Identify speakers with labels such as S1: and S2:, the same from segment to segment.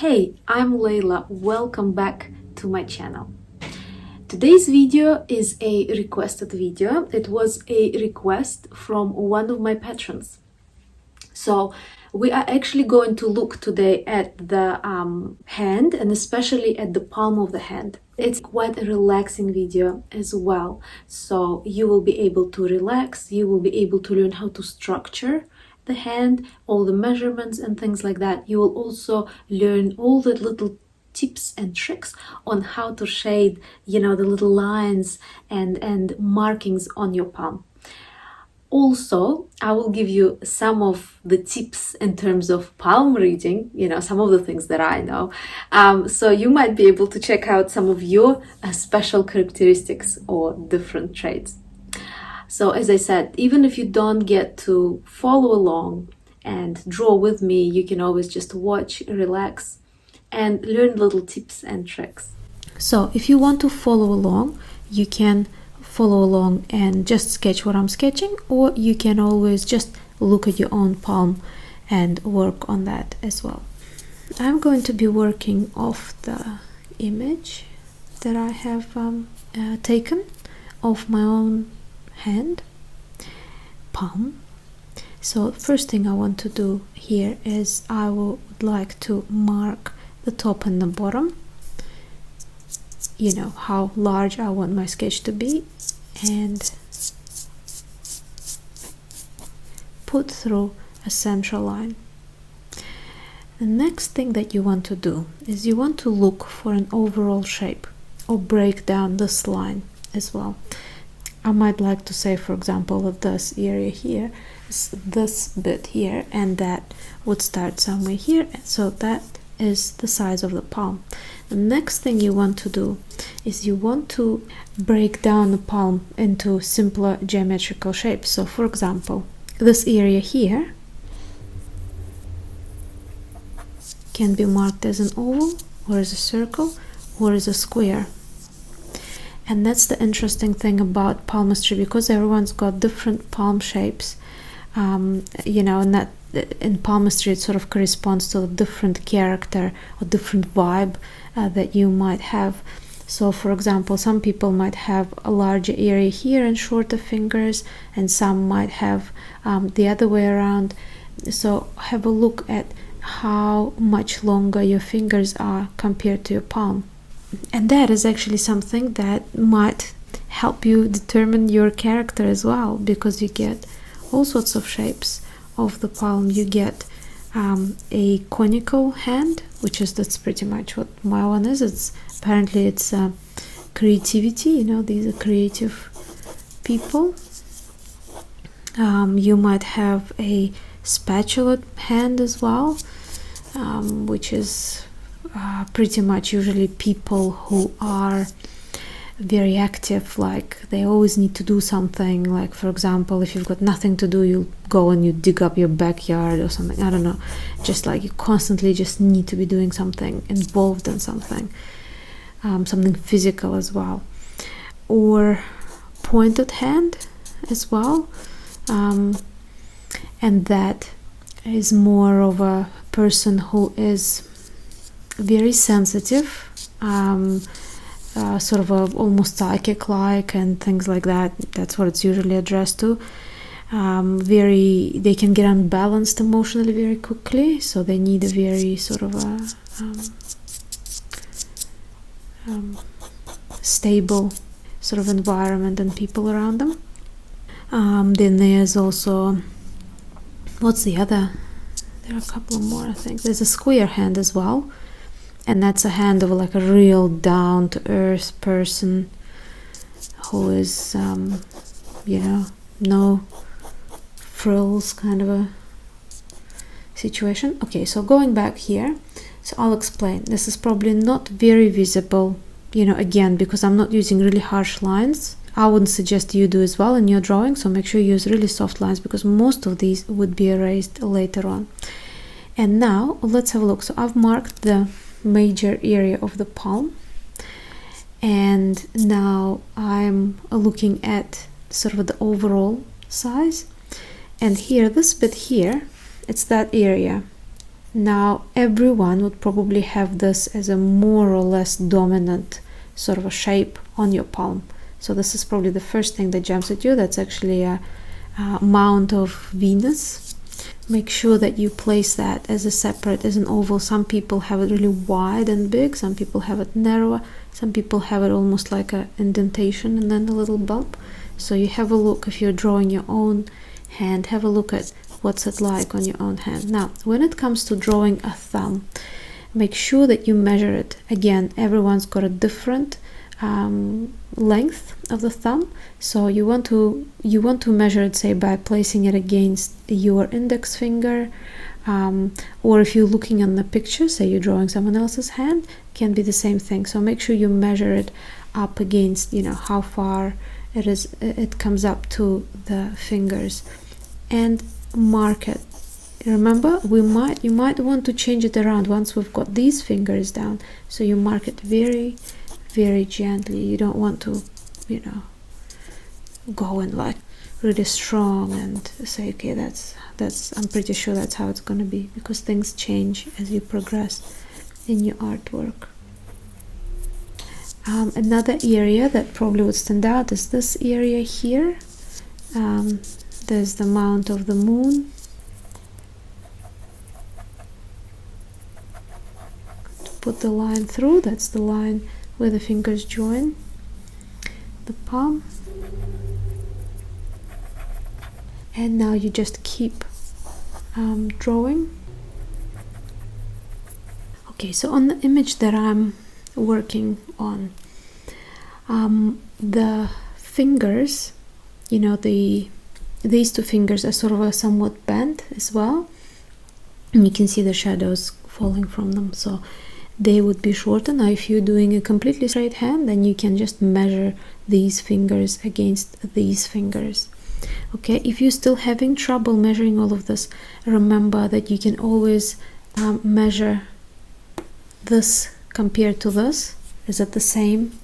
S1: Hey, I'm Leila. Welcome back to my channel. Today's video is a requested video. It was a request from one of my patrons. So we are actually going to look today at the hand and especially at the palm of the hand. It's quite a relaxing video as well. So you will be able to relax, you will be able to learn how to structure the hand, all the measurements and things like that. You will also learn all the little tips and tricks on how to shade, the little lines and markings on your palm. Also, I will give you some of the tips in terms of palm reading, some of the things that I know. So you might be able to check out some of your special characteristics or different traits. So as I said, even if you don't get to follow along and draw with me, you can always just watch, relax, and learn little tips and tricks. So if you want to follow along, you can follow along and just sketch what I'm sketching, or you can always just look at your own palm and work on that as well. I'm going to be working off the image that I have taken of my own hand, palm. So first thing I want to do here is I would like to mark the top and the bottom, how large I want my sketch to be, and put through a central line. The next thing that you want to do is you want to look for an overall shape or break down this line as well. I might like to say, for example, that this area here is this bit here, and that would start somewhere here. So that is the size of the palm. The next thing you want to do is you want to break down the palm into simpler geometrical shapes. So, for example, this area here can be marked as an oval, or as a circle, or as a square. And that's the interesting thing about palmistry, because everyone's got different palm shapes, and that in palmistry it sort of corresponds to a different character or different vibe that you might have. So for example, some people might have a larger area here and shorter fingers, and some might have the other way around. So have a look at how much longer your fingers are compared to your palm. And that is actually something that might help you determine your character as well, because you get all sorts of shapes of the palm. You get a conical hand, that's pretty much what my one is. It's creativity, these are creative people. You might have a spatula hand as well, which is pretty much usually people who are very active, like they always need to do something. Like, for example, if you've got nothing to do, you go and you dig up your backyard or something. I don't know, just like you constantly just need to be doing something, involved in something, something physical as well. Or pointed hand as well, and that is more of a person who is very sensitive, sort of almost psychic-like and things like that. That's what it's usually addressed to. They can get unbalanced emotionally very quickly, so they need a very sort of stable sort of environment and people around them. Then there's also, what's the other? There are a couple more, I think. There's a square hand as well. And that's a hand of like a real down-to-earth person who is, no frills kind of a situation. Okay, so going back here, so I'll explain. This is probably not very visible, again, because I'm not using really harsh lines. I wouldn't suggest you do as well in your drawing, so make sure you use really soft lines, because most of these would be erased later on. And now let's have a look. So I've marked the major area of the palm, and now I'm looking at sort of the overall size. And here, this bit here, it's that area Now everyone would probably have this as a more or less dominant sort of a shape on your palm. So this is probably the first thing that jumps at you. That's actually a Mound of Venus. Make sure that you place that as a separate, as an oval. Some people have it really wide and big, some people have it narrower, some people have it almost like an indentation and then a little bump. So you have a look, if you're drawing your own hand, have a look at what's it like on your own hand. Now when it comes to drawing a thumb, make sure that you measure it. Again, everyone's got a different length of the thumb, so you want to measure it, say, by placing it against your index finger, or if you're looking on the picture, say you're drawing someone else's hand, can be the same thing. So make sure you measure it up against, you know, how far it comes up to the fingers, and mark it. Remember, you might want to change it around once we've got these fingers down, so you mark it very, very gently. You don't want to, you know, go in like really strong and say, okay, that's I'm pretty sure that's how it's going to be, because things change as you progress in your artwork. Another area that probably would stand out is this area here. There's the Mound of the Moon. To put the line through, that's the line where the fingers join the palm. And now you just keep drawing. Okay, so on the image that I'm working on, the fingers, you know, these two fingers are sort of a somewhat bent as well, and you can see the shadows falling from them, so they would be shorter. Now if you're doing a completely straight hand, then you can just measure these fingers against these fingers. Okay, if you're still having trouble measuring all of this, remember that you can always measure this compared to this. Is it the same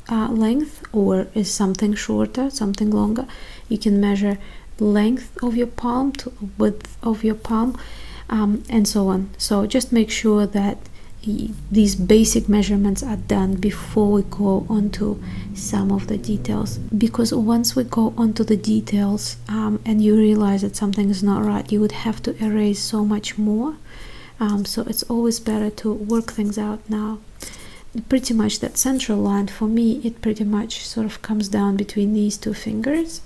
S1: length, or is something shorter, something longer? You can measure length of your palm to width of your palm, and so on. So just make sure that these basic measurements are done before we go on to some of the details, because once we go on to the details and you realize that something is not right, you would have to erase so much more. So it's always better to work things out now. Pretty much that central line, for me, it pretty much sort of comes down between these two fingers.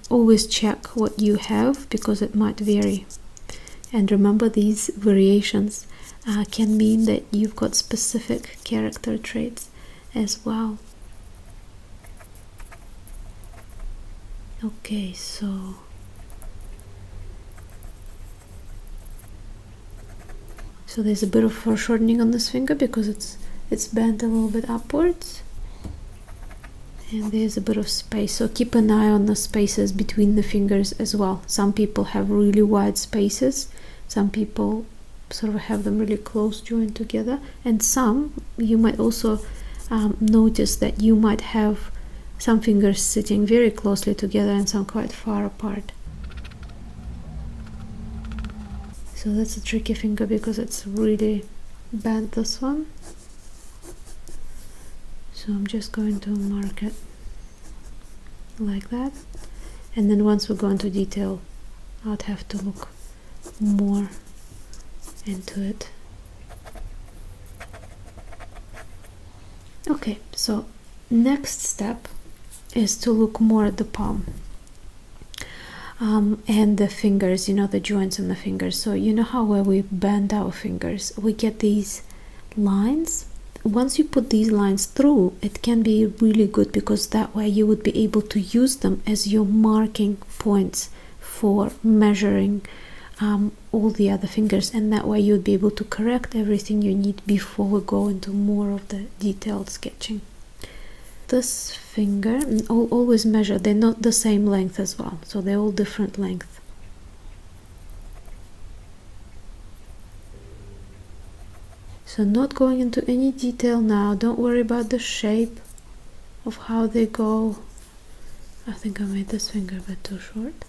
S1: Always check what you have, because it might vary. And remember, these variations can mean that you've got specific character traits as well. Okay, so there's a bit of foreshortening on this finger because it's bent a little bit upwards, and there's a bit of space, so keep an eye on the spaces between the fingers as well. Some people have really wide spaces, some people sort of have them really close joined together, and some you might also notice that you might have some fingers sitting very closely together and some quite far apart. So that's a tricky finger because it's really bent, this one. So I'm just going to mark it like that, and then once we go into detail, I'd have to look more into it. Okay, so next step is to look more at the palm and the fingers, you know, the joints in the fingers. So you know how where we bend our fingers, we get these lines. Once you put these lines through, it can be really good, because that way you would be able to use them as your marking points for measuring all the other fingers, and that way you would be able to correct everything you need before we go into more of the detailed sketching. This finger, always measure, they're not the same length as well, so they're all different length. So not going into any detail now, don't worry about the shape of how they go. I think I made this finger a bit too short.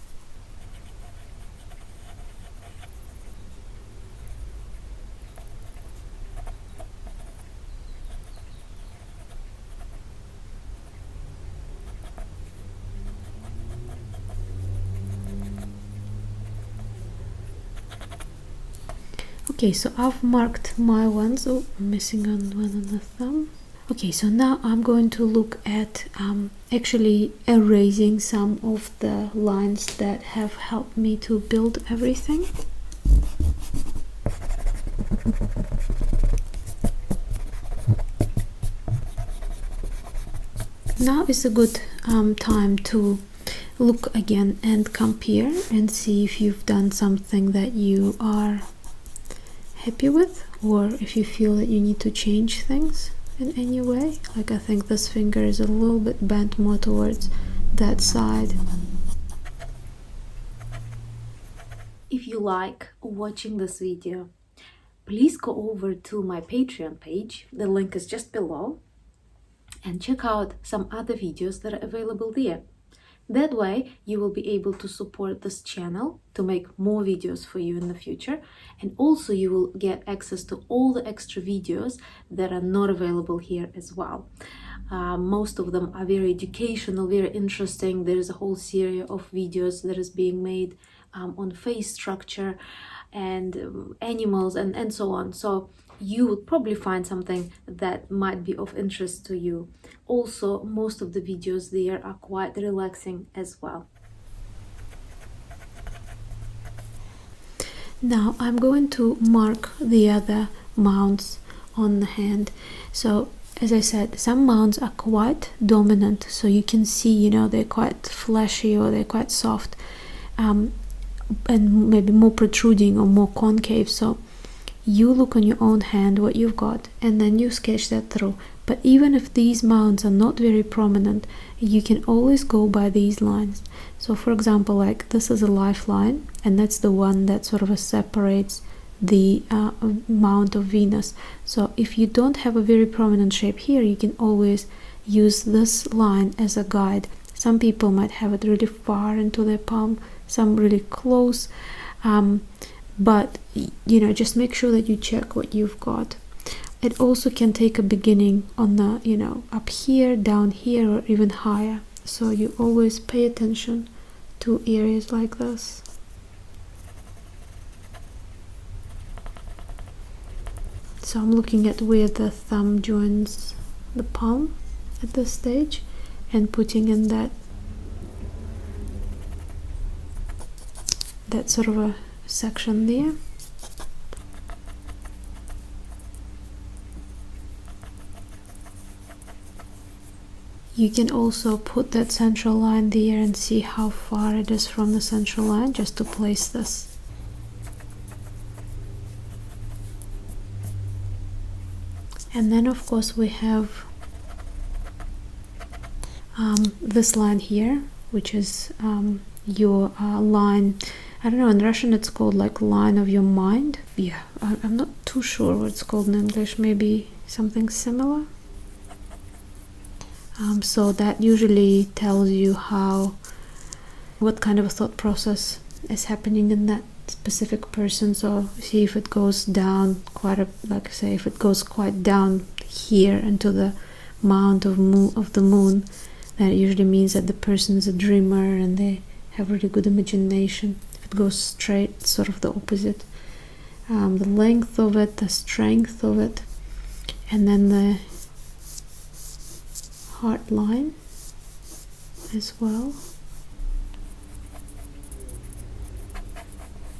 S1: Okay, so I've marked my ones. Oh, I'm missing one on the thumb. Okay, so now I'm going to look at actually erasing some of the lines that have helped me to build everything. Now is a good time to look again and compare and see if you've done something that you are happy with, or if you feel that you need to change things in any way. Like, I think this finger is a little bit bent more towards that side. If you like watching this video, please go over to my Patreon page. The link is just below, and check out some other videos that are available there. That way you will be able to support this channel to make more videos for you in the future, and also you will get access to all the extra videos that are not available here as well. Most of them are very educational, very interesting. There is a whole series of videos that is being made on face structure and animals and so on. So you would probably find something that might be of interest to you. Also, most of the videos there are quite relaxing as well. Now I'm going to mark the other mounds on the hand. So as I said, some mounds are quite dominant, so you can see, you know, they're quite fleshy or they're quite soft, and maybe more protruding or more concave. So you look on your own hand what you've got, and then you sketch that through. But even if these mounds are not very prominent, you can always go by these lines. So for example, like this is a lifeline, and that's the one that sort of separates the Mound of Venus. So if you don't have a very prominent shape here, you can always use this line as a guide. Some people might have it really far into their palm, some really close, but you know, just make sure that you check what you've got. It also can take a beginning on the, you know, up here, down here, or even higher. So you always pay attention to areas like this. So I'm looking at where the thumb joins the palm at this stage and putting in that sort of a section there. You can also put that central line there and see how far it is from the central line, just to place this. And then of course we have this line here, which is your line. I don't know, in Russian it's called like line of your mind. Yeah, I'm not too sure what it's called in English, maybe something similar. So that usually tells you what kind of a thought process is happening in that specific person. So see if it goes down like say if it goes quite down here into the mound of the moon, that usually means that the person is a dreamer and they have really good imagination. If it goes straight, sort of the opposite. The length of it, the strength of it, and then the heart line as well.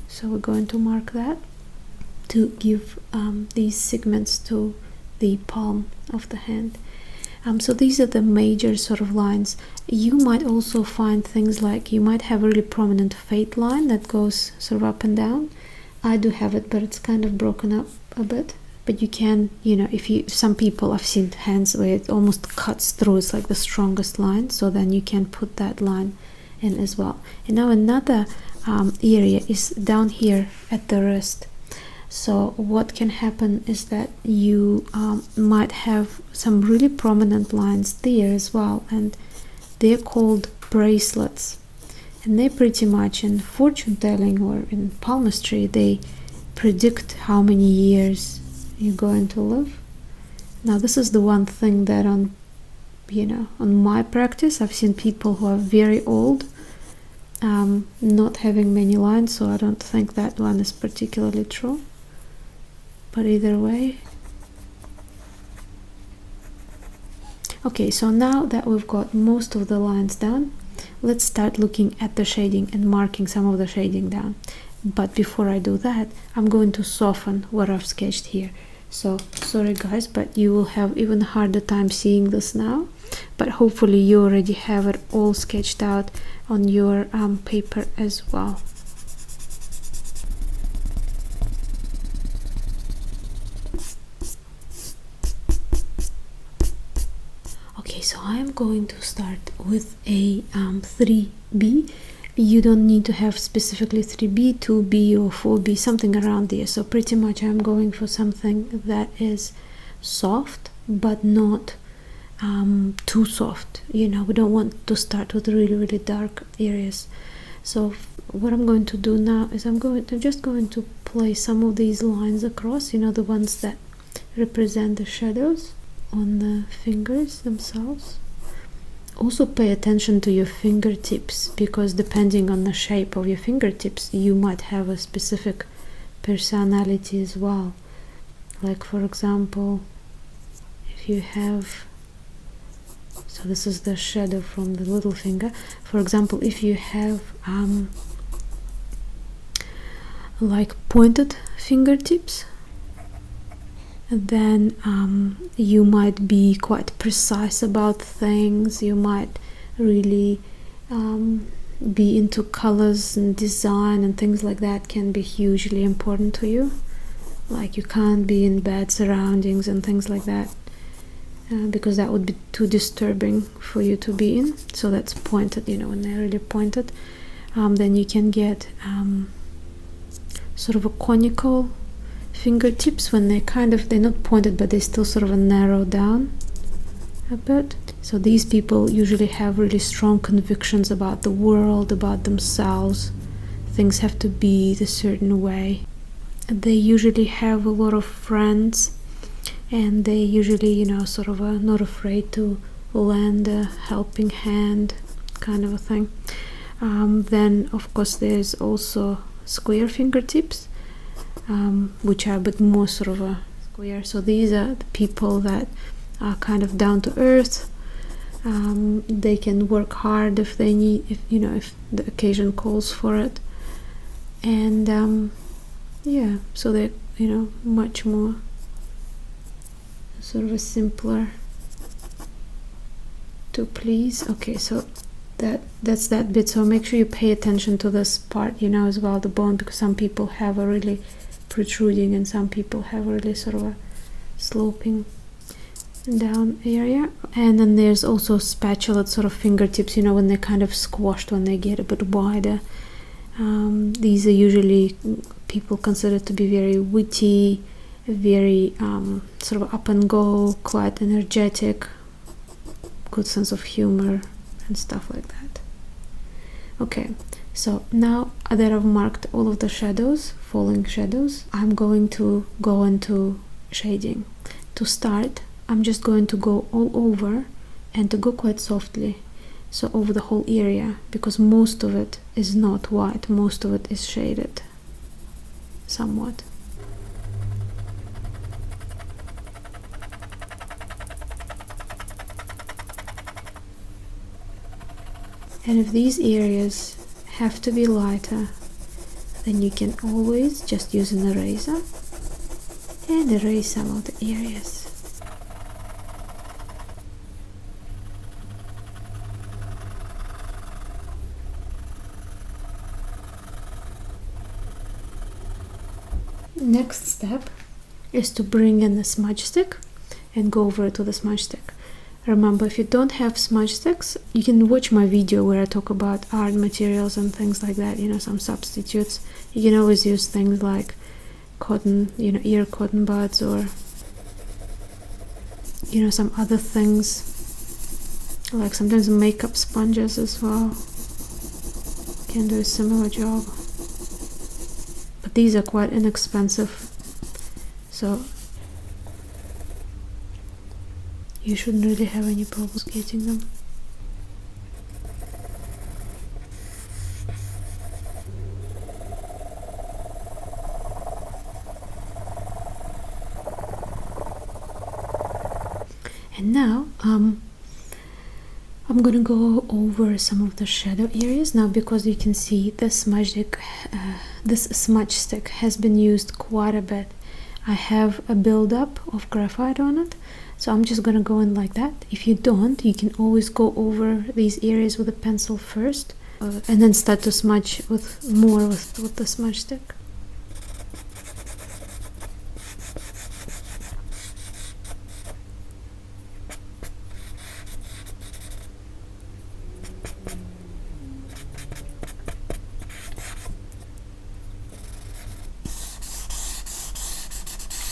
S1: So we're going to mark that to give these segments to the palm of the hand. So these are the major sort of lines. You might also find things like, you might have a really prominent fate line that goes sort of up and down. I do have it, but it's kind of broken up a bit. But you can, you know, some people, I've seen hands where it almost cuts through, it's like the strongest line, so then you can put that line in as well. And now another area is down here at the wrist. So what can happen is that you might have some really prominent lines there as well, and they're called bracelets. And they pretty much, in fortune telling or in palmistry, they predict how many years you're going to live. Now this is the one thing that on my practice, I've seen people who are very old not having many lines, so I don't think that one is particularly true. but either way. Okay, so now that we've got most of the lines down, let's start looking at the shading and marking some of the shading down. But before I do that, I'm going to soften what I've sketched here. So sorry guys, but you will have even harder time seeing this now, but hopefully you already have it all sketched out on your paper as well. Okay, so I'm going to start with a 3B. You don't need to have specifically 3B, 2B or 4B, something around there. So pretty much I'm going for something that is soft but not too soft. You know, we don't want to start with really dark areas. So what I'm going to do now is I'm just going to place some of these lines across, you know, the ones that represent the shadows on the fingers themselves. Also pay attention to your fingertips, because depending on the shape of your fingertips you might have a specific personality as well. Like for example, if you have, so this is the shadow from the little finger. For example, if you have like pointed fingertips, then you might be quite precise about things. You might really be into colors and design, and things like that can be hugely important to you. Like you can't be in bad surroundings and things like that, because that would be too disturbing for you to be in. So that's pointed, you know, when they're really pointed. Then you can get sort of a conical fingertips when they're not pointed, but they still sort of narrow down a bit. So these people usually have really strong convictions about the world, about themselves. Things have to be a certain way. They usually have a lot of friends, and they usually, you know, sort of are not afraid to lend a helping hand, kind of a thing. Then of course there's also square fingertips, which are a bit more sort of a square. So these are the people that are kind of down to earth. They can work hard if they need, if the occasion calls for it. And yeah, so they're, much more sort of a simpler to please. Okay, so that's that bit. So make sure you pay attention to this part, as well, the bone, because some people have a really protruding and some people have a really sort of a sloping down area. And then there's also spatula sort of fingertips, when they're kind of squashed, when they get a bit wider. These are usually people considered to be very witty, very sort of up and go, quite energetic, good sense of humor and stuff like that. Okay, so now that I've marked all of the shadows, falling shadows, I'm going to go into shading. To start, I'm just going to go all over and to go quite softly, so over the whole area, because most of it is not white, most of it is shaded somewhat. And if these areas have to be lighter, then you can always just use an eraser and erase some of the areas. Next step is to bring in the smudge stick and go over to the smudge stick. Remember, if you don't have smudge sticks, you can watch my video where I talk about art materials and things like that, some substitutes. You can always use things like cotton, ear cotton buds, or some other things, like sometimes makeup sponges as well can do a similar job. But these are quite inexpensive, so you shouldn't really have any problems getting them. And now I'm gonna go over some of the shadow areas now, because you can see the smudge stick, this smudge stick has been used quite a bit. I have a buildup of graphite on it, so I'm just gonna go in like that. If you don't, you can always go over these areas with a pencil first, and then start to smudge with more with the smudge stick.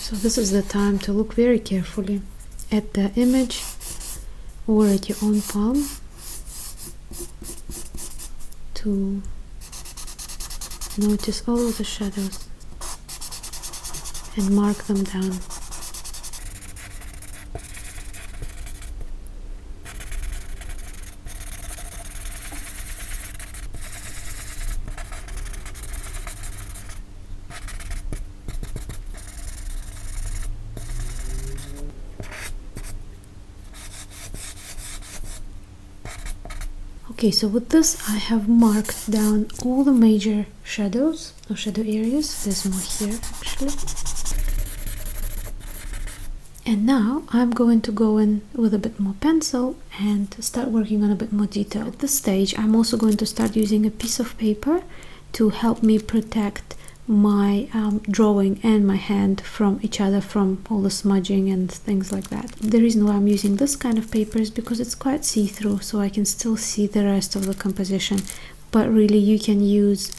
S1: So this is the time to look very carefully at the image or at your own palm to notice all of the shadows and mark them down. Okay, so with this I have marked down all the major shadows or shadow areas. There's more here actually. And now I'm going to go in with a bit more pencil and start working on a bit more detail. At this stage I'm also going to start using a piece of paper to help me protect my drawing and my hand from each other, from all the smudging and things like that. The reason why I'm using this kind of paper is because it's quite see-through, so I can still see the rest of the composition. But really you can use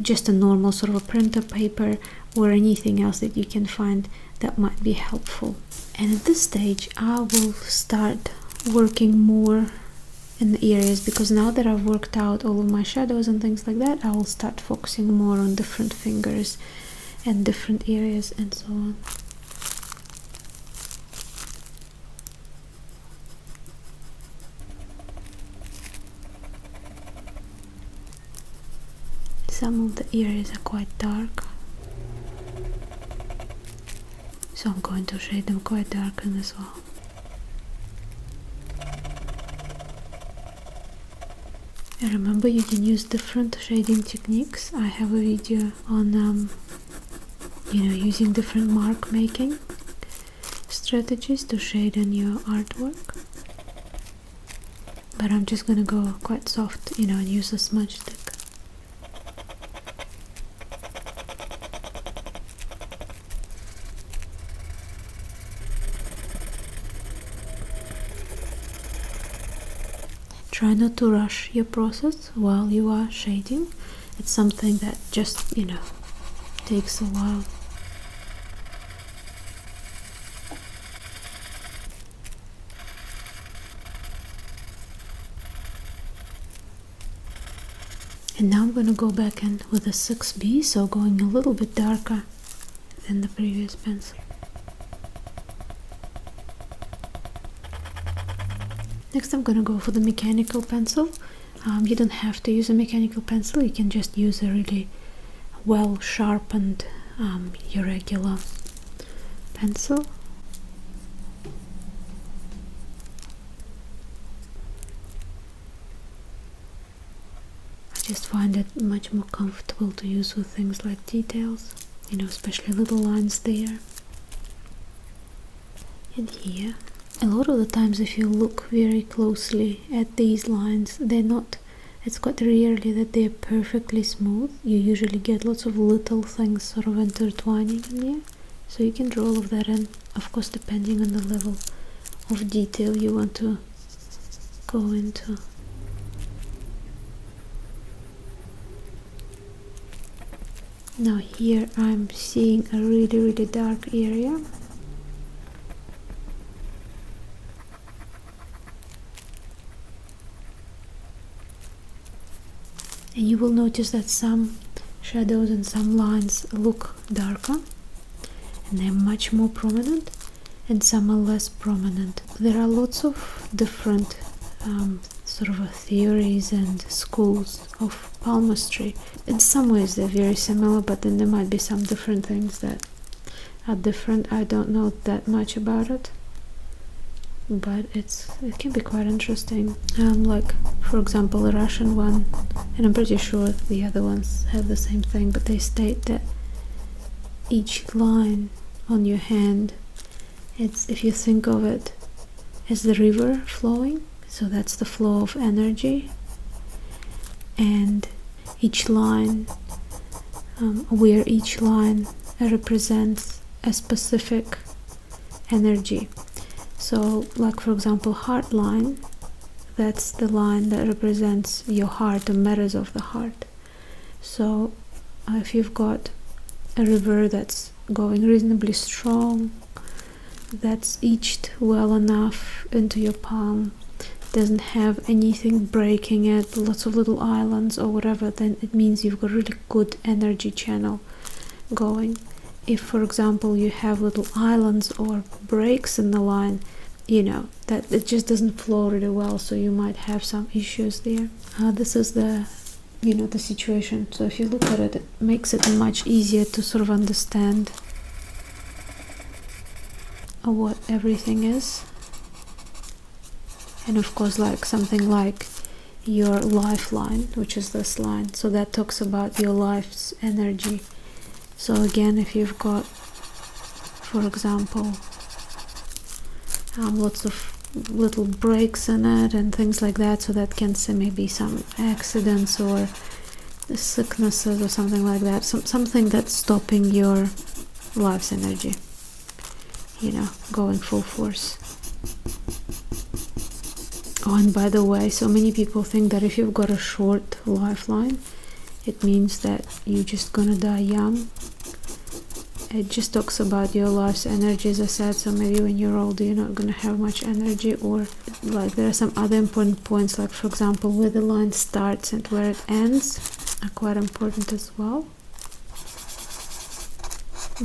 S1: just a normal sort of a printer paper or anything else that you can find that might be helpful. And at this stage I will start working more in the areas, because now that I've worked out all of my shadows and things like that, I will start focusing more on different fingers and different areas and so on. Some of the areas are quite dark, so I'm going to shade them quite dark in as well. And remember, you can use different shading techniques. I have a video on using different mark making strategies to shade in your artwork, but I'm just gonna go quite soft, and use a smudge stick. Try not to rush your process while you are shading. It's something that just, takes a while. And now I'm going to go back in with a 6B, so going a little bit darker than the previous pencil. Next I'm going to go for the mechanical pencil. You don't have to use a mechanical pencil, you can just use a really well sharpened irregular pencil. I just find it much more comfortable to use with things like details, especially little lines there and here. A lot of the times if you look very closely at these lines, it's quite rarely that they're perfectly smooth. You usually get lots of little things sort of intertwining in there, so you can draw all of that in, of course depending on the level of detail you want to go into. Now here I'm seeing a really dark area. And you will notice that some shadows and some lines look darker and they're much more prominent, and some are less prominent. There are lots of different theories and schools of palmistry. In some ways they're very similar, but then there might be some different things that are different. I don't know that much about it. but it can be quite interesting. Like for example the Russian one, and I'm pretty sure the other ones have the same thing, but they state that each line on your hand, it's, if you think of it as the river flowing, so that's the flow of energy, and each line, where each line represents a specific energy. So like for example heart line, that's the line that represents your heart, the matters of the heart. So if you've got a river that's going reasonably strong, that's etched well enough into your palm, doesn't have anything breaking it, lots of little islands or whatever, then it means you've got a really good energy channel going. If for example you have little islands or breaks in the line, you know that it just doesn't flow really well, so you might have some issues there. This is the the situation. So if you look at it, it makes it much easier to sort of understand what everything is. And of course, like something like your lifeline, which is this line, so that talks about your life's energy. So again, if you've got, for example, lots of little breaks in it and things like that, so that can say maybe some accidents or sicknesses or something like that, something that's stopping your life's energy, going full force. Oh, and by the way, so many people think that if you've got a short lifeline, it means that you're just gonna die young. It just talks about your life's energy, as I said, so maybe when you're older you're not gonna have much energy, or like there are some other important points, like for example where the line starts and where it ends are quite important as well.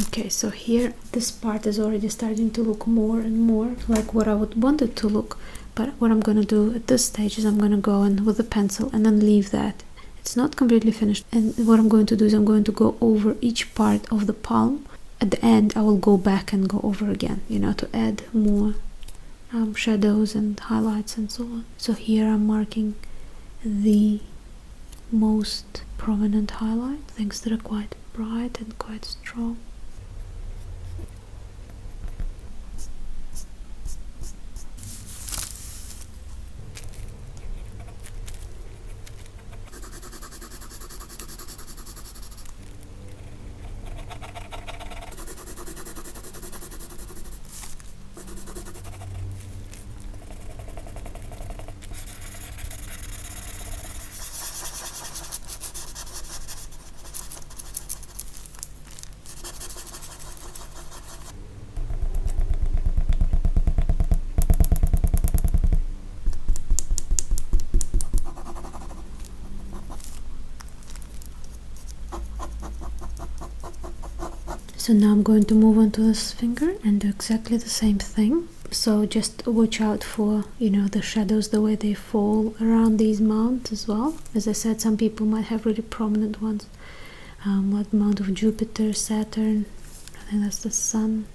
S1: Okay, so here this part is already starting to look more and more like what I would want it to look, but what I'm gonna do at this stage is I'm gonna go in with a pencil and then leave that. It's not completely finished, and what I'm going to do is I'm going to go over each part of the palm. At the end I will go back and go over again, to add more shadows and highlights and so on. So here I'm marking the most prominent highlight, things that are quite bright and quite strong. So now I'm going to move on to this finger and do exactly the same thing. So just watch out for, the shadows, the way they fall around these mounds as well. As I said, some people might have really prominent ones, like the Mound of Jupiter, Saturn, I think that's the Sun,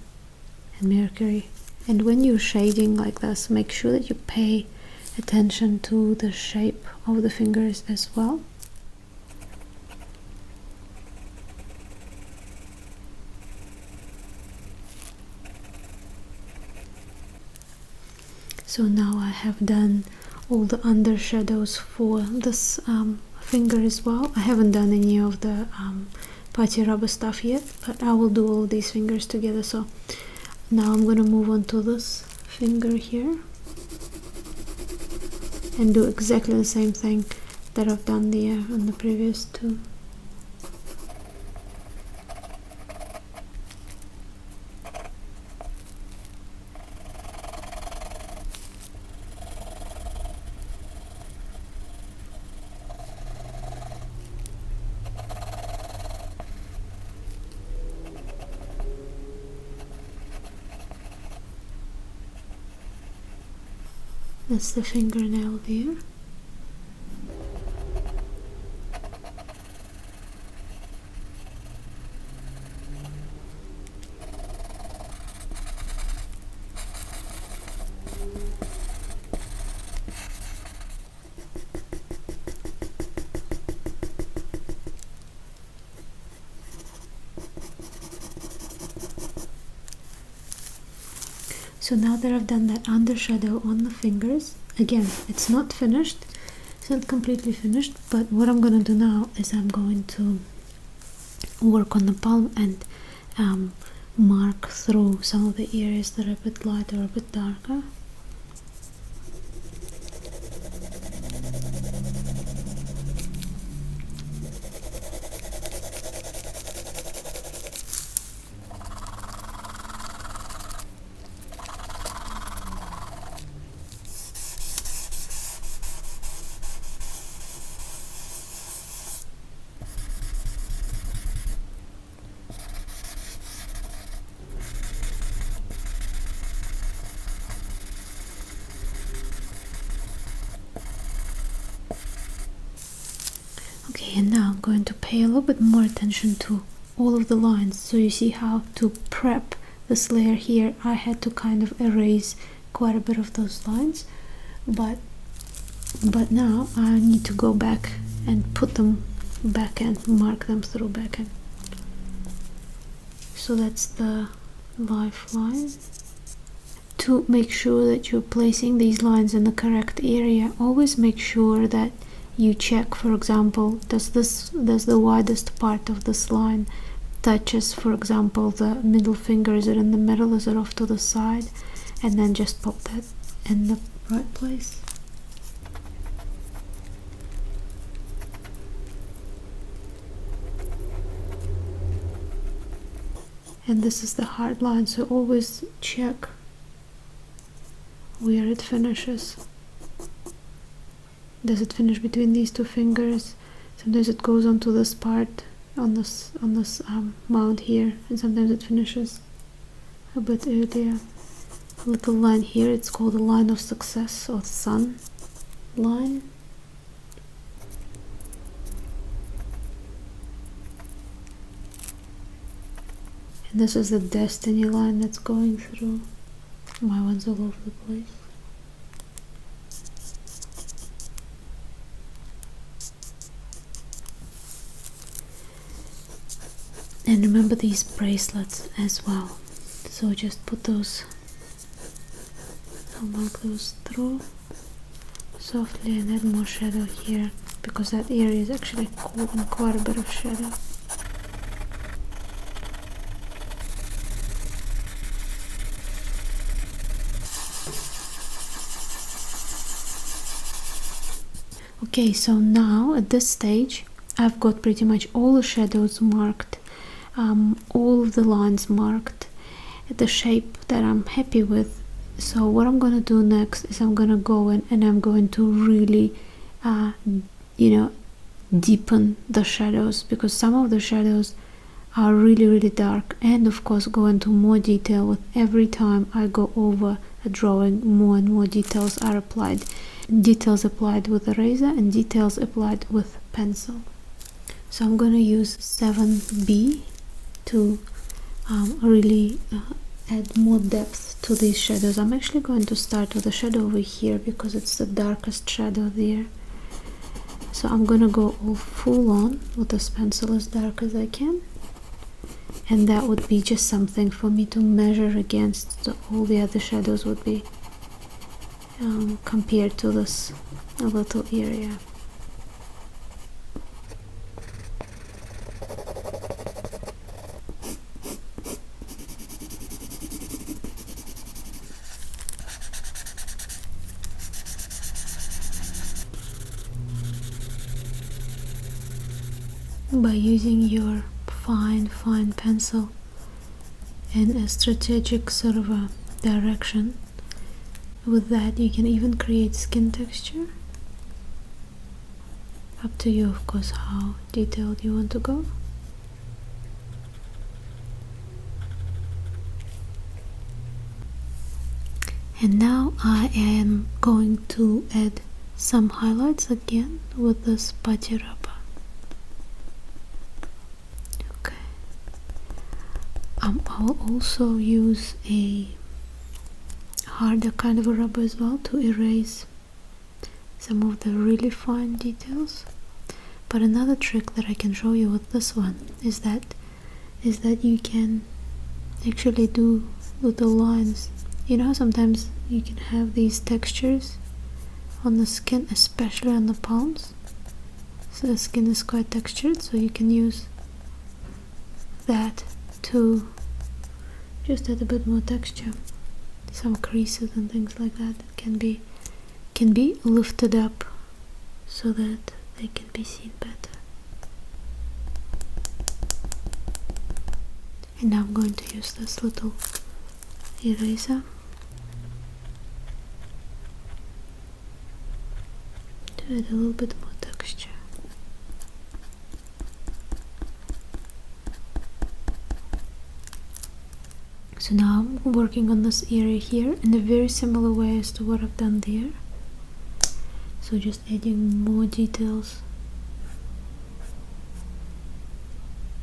S1: and Mercury. And when you're shading like this, make sure that you pay attention to the shape of the fingers as well. So now I have done all the under shadows for this finger as well. I haven't done any of the putty rubber stuff yet, but I will do all these fingers together. So now I'm gonna move on to this finger here and do exactly the same thing that I've done there on the previous two. That's the fingernail there. So now that I've done that undershadow on the fingers, again, it's not finished, it's not completely finished, but what I'm gonna do now is I'm going to work on the palm and mark through some of the areas that are a bit lighter or a bit darker. Okay, and now I'm going to pay a little bit more attention to all of the lines. So you see how to prep this layer here, I had to kind of erase quite a bit of those lines, but now I need to go back and put them back in, mark them through back in. So that's the lifeline. To make sure that you're placing these lines in the correct area, always make sure that you check, for example, does the widest part of this line touches, for example, the middle finger? Is it in the middle? Is it off to the side? And then just pop that in the right place. And this is the hard line, so always check where it finishes. Does it finish between these two fingers? Sometimes it goes onto this part on this mound here, and sometimes it finishes a bit earlier. A little line here, it's called the line of success or sun line. And this is the destiny line that's going through. My one's all over the place. And remember these bracelets as well. So just put those, I'll mark those through softly and add more shadow here, because that area is actually in quite a bit of shadow. Okay, so now at this stage I've got pretty much all the shadows marked, all of the lines marked, the shape that I'm happy with. So what I'm gonna do next is I'm gonna go in and I'm going to really deepen the shadows, because some of the shadows are really dark, and of course go into more detail with every time I go over a drawing. More and more details are applied. Details applied with eraser and details applied with pencil. So I'm going to use 7B to really add more depth to these shadows. I'm actually going to start with the shadow over here because it's the darkest shadow there. So I'm going to go all full on with this pencil as dark as I can, and that would be just something for me to measure against, so all the other shadows would be compared to this little area. By using your fine pencil in a strategic sort of a direction, with that you can even create skin texture. Up to you, of course, how detailed you want to go. And now I am going to add some highlights again with the spatula rubber. Okay. I will also use a harder kind of a rubber as well to erase some of the really fine details. But another trick that I can show you with this one is that you can actually do little lines You know, sometimes you can have these textures on the skin, especially on the palms. So the skin is quite textured, so you can use that to just add a bit more texture. Some creases and things like that can be lifted up so that they can be seen better. And now I'm going to use this little eraser to add a little bit more texture. So now I'm working on this area here in a very similar way as to what I've done there. So just adding more details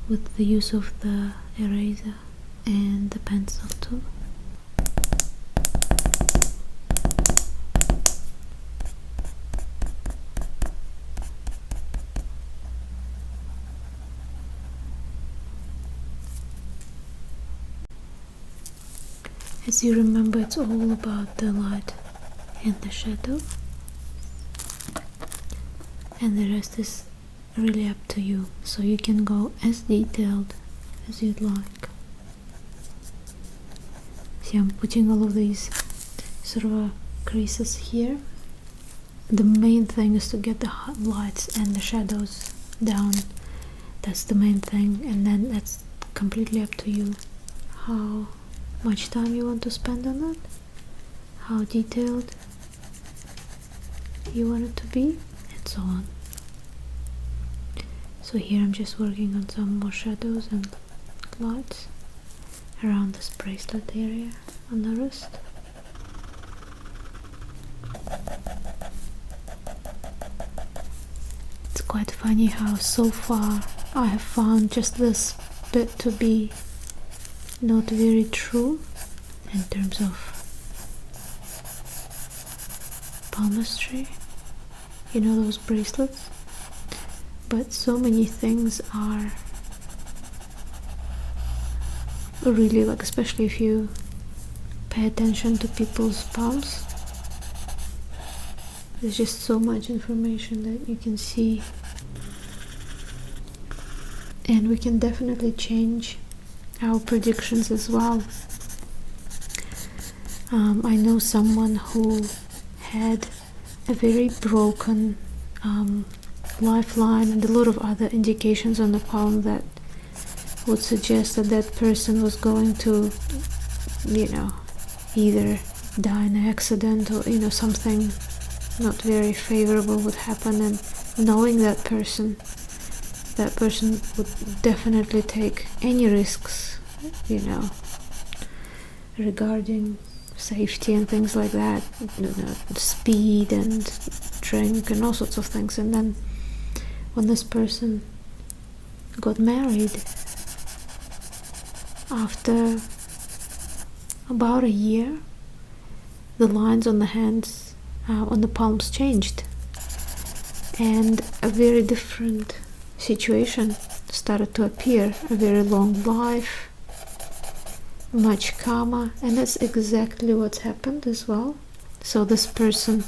S1: with the use of the eraser and the pencil too. As you remember, it's all about the light and the shadow, and the rest is really up to you, so you can go as detailed as you'd like. See, I'm putting all of these sort of creases here. The main thing is to get the lights and the shadows down. That's the main thing, and then that's completely up to you how much time you want to spend on it, how detailed you want it to be, and so on. So here I'm just working on some more shadows and lights around this bracelet area on the wrist. It's quite funny how so far I have found just this bit to be not very true in terms of palmistry, you know, those bracelets, but so many things are really, like, especially if you pay attention to people's palms, there's just so much information that you can see, and we can definitely change our predictions as well. I know someone who had a very broken lifeline and a lot of other indications on the palm that would suggest that that person was going to, you know, either die in an accident or, you know, something not very favorable would happen, and knowing that person would definitely take any risks, you know, regarding safety and things like that, you know, speed and drink and all sorts of things. And then when this person got married, after about a year, the lines on the hands, on the palms changed, and a very different situation started to appear. A very long life, much calmer, and that's exactly what's happened as well. So this person,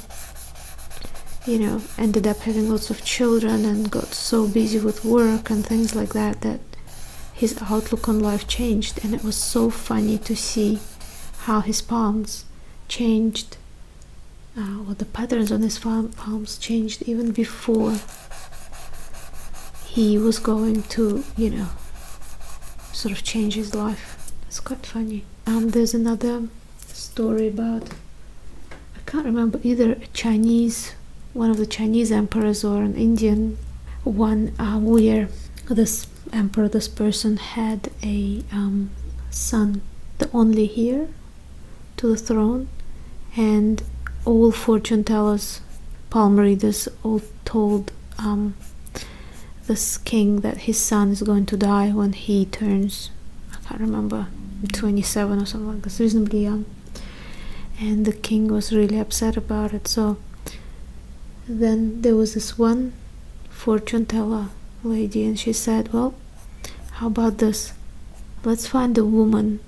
S1: you know, ended up having lots of children and got so busy with work and things like that that his outlook on life changed. And it was so funny to see how his palms changed, or the patterns on his palms changed even before he was going to, you know, sort of change his life. It's quite funny. There's another story about, I can't remember, either a Chinese, one of the Chinese emperors, or an Indian one, where this emperor, this person had a son, the only heir to the throne, and all fortune tellers, palm readers, all told this king that his son is going to die when he turns, I can't remember, 27 or something like this, reasonably young. And the king was really upset about it. So then there was this one fortune teller lady, and she said, well, how about this, let's find a woman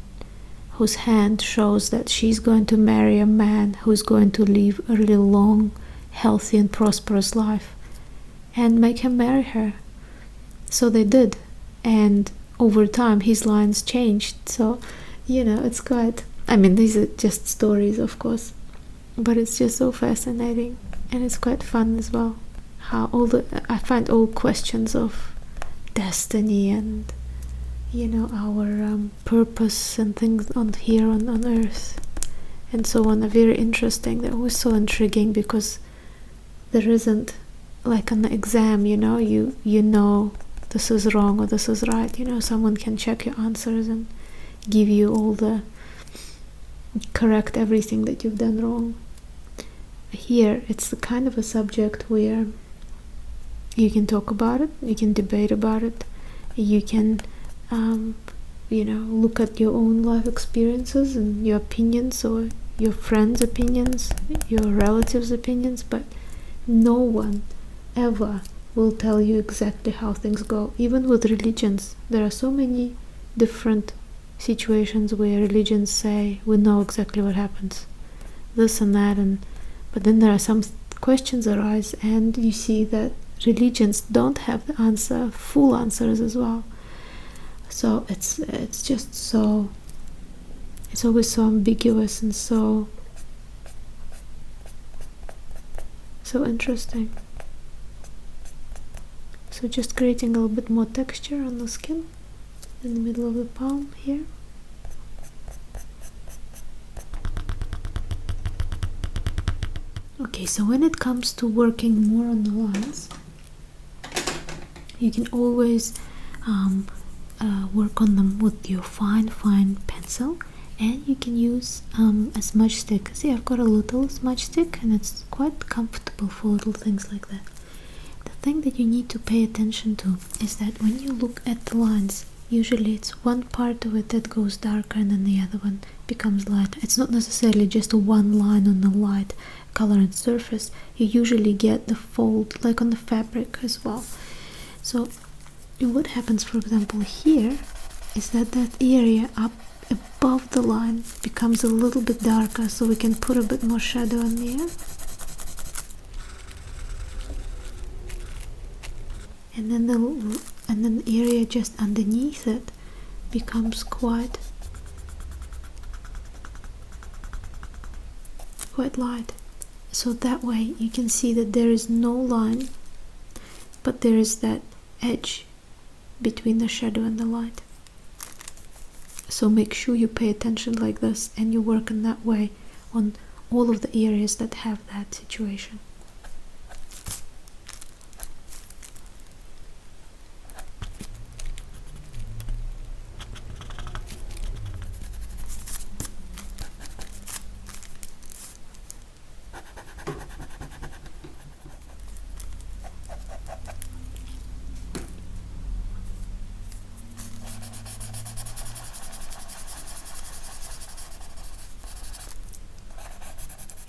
S1: whose hand shows that she's going to marry a man who's going to live a really long, healthy and prosperous life, and make him marry her. So they did, and over time his lines changed. So, you know, it's quite, I mean, these are just stories, of course, but it's just so fascinating, and it's quite fun as well. How I find all questions of destiny and, you know, our purpose and things on earth and so on are very interesting. They're always so intriguing, because there isn't like an exam, you know, you know this is wrong or this is right. You know, someone can check your answers and give you all the correct everything that you've done wrong. Here it's the kind of a subject where you can talk about it, you can debate about it, you can you know, look at your own life experiences and your opinions, or your friends' opinions, your relatives' opinions, but no one ever will tell you exactly how things go. Even with religions, there are so many different situations where religions say we know exactly what happens, this and that, but then there are some questions arise, and you see that religions don't have the full answers as well. So it's just so, it's always so ambiguous and so interesting. So just creating a little bit more texture on the skin in the middle of the palm here. Okay, so when it comes to working more on the lines, you can always work on them with your fine pencil, and you can use a smudge stick. See, I've got a little smudge stick, and it's quite comfortable for little things like that. The thing that you need to pay attention to is that when you look at the lines, usually it's one part of it that goes darker and then the other one becomes lighter. It's not necessarily just one line on the light color and surface. You usually get the fold like on the fabric as well. So what happens, for example, here is that area up above the line becomes a little bit darker, so we can put a bit more shadow in there. And then the area just underneath it becomes quite light. So that way you can see that there is no line, but there is that edge between the shadow and the light. So make sure you pay attention like this, and you work in that way on all of the areas that have that situation.